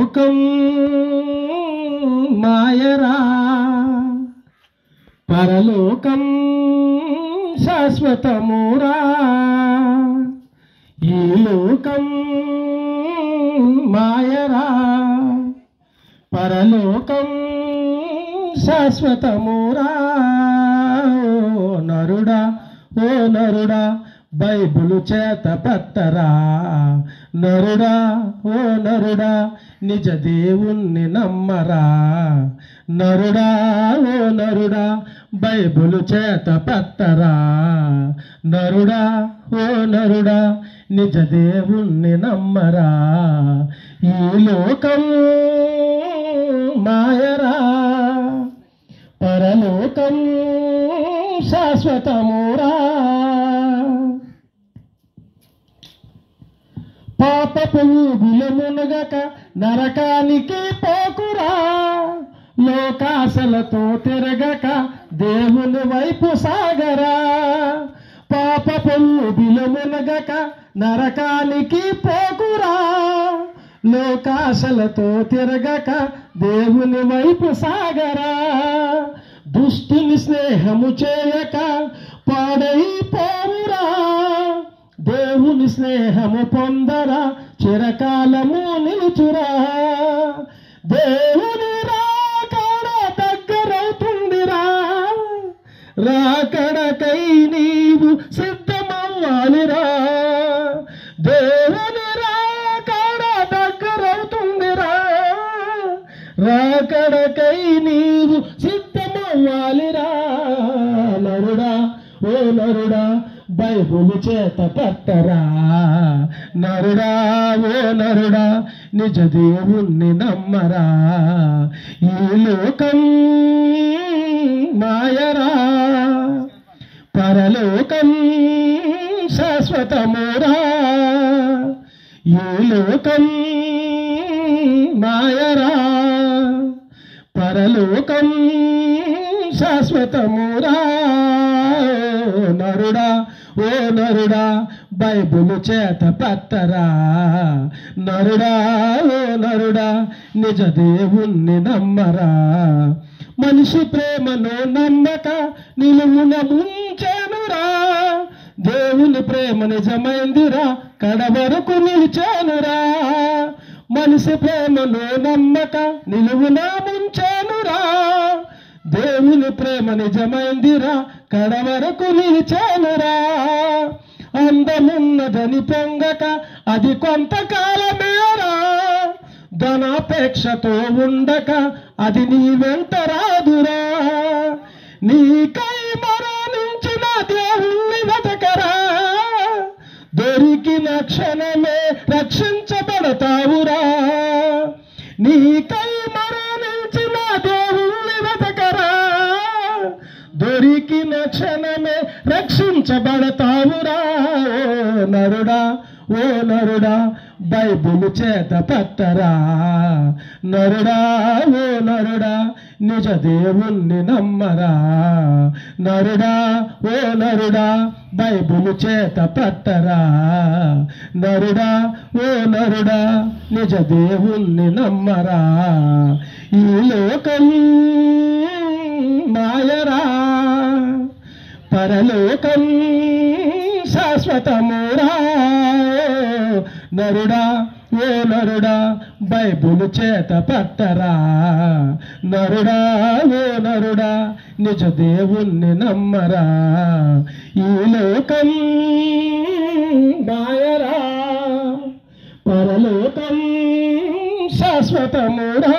లోకం మాయరా, పరలోకం శాశ్వతమురా. ఈ లోకం మాయరా, పరలోకం శాశ్వతమురా. నరుడా ఓ నరుడా బైబిలు చేత పట్టరా. నరుడా ఓ నరుడా నిజ దేవుణ్ణి నమ్మరా. నరుడా ఓ నరుడా బైబిలు చేత పట్టరా. నరుడా ఓ నరుడా నిజ దేవుణ్ణి నమ్మరా. ఈ లోకం మాయరా, పరలోకం శాశ్వతమురా. పాపపు ఊబిలో మునగక నరకానికి పోకురా. లోకాశలతో తిరగక దేవుని వైపు సాగరా. పాపపు ఊబిలో మునగక నరకానికి పోకురా. లోకాశలతో తిరగక దేవుని వైపు సాగరా. దుష్టుని స్నేహము చేయక పాడైపోవురా. దేవుని స్నేహము పొందరా, చిరకాలము నిలుచురా. దేవుని రాకడ దగ్గరవుతుందిరా. రాకడకై నీవు సిద్ధమవ్వాలిరా. దేవుని రాకడ దగ్గరవుతుందిరా. రాకడకై నీవు సిద్ధమవ్వాలిరా. నరుడా ఓ నరుడా బైబిలు చేత పట్టరా. నరుడా ఓ నరుడా నిజ దేవుణ్ణి నమ్మరా. ఈ లోకం మాయరా, పరలోకం శాశ్వతమురా. ఈ లోకం మాయరా, పరలోకం శాశ్వతమురా. నరుడా ఓ నరుడా బైబిలు చేత పట్టరా. నరుడా ఓ నరుడా నిజ దేవుణ్ణి నమ్మరా. మనిషి ప్రేమను నమ్మక నిలువున ముంచెనురా. దేవుని ప్రేమ నిజమైందిరా, కడవరకు నిలిచానురా. మనిషి ప్రేమను నమ్మక నిలువున ముంచెనురా. దేవుని ప్రేమ నిజమైందిరా, కడవరకు నిలిచానురా. అందమున్నదని పొంగక అది కొంతకాలమేరా. ధనాపేక్షతో ఉండక అది నీ వెంట రాదురా. నీకై మరణించిన దేవుణ్ణి వెతకరా. దొరికిన క్షణమే రక్షించబడతావురా. నీకై మరణించిన దేవుణ్ణి వెతకరా. దొరికిన క్షణమే రక్షించబడతావురా. నరుడా ఓ నరుడా బైబిలు చేత పట్టరా. నరుడా ఓ నరుడా నిజ దేవుణ్ణి నమ్మరా. నరుడా ఓ నరుడా బైబిలు చేత పట్టరా. నరుడా ఓ నరుడా నిజ దేవుణ్ణి నమ్మరా. ఈ లోకం మాయరా, పరలోకం శాశ్వతమురా. నరుడా ఓ నరుడా బైబిలు చేత పట్టరా. నరుడా ఓ నరుడా నిజ దేవుణ్ణి నమ్మరా. ఈ లోకం మాయరా, పరలోకం శాశ్వతమురా.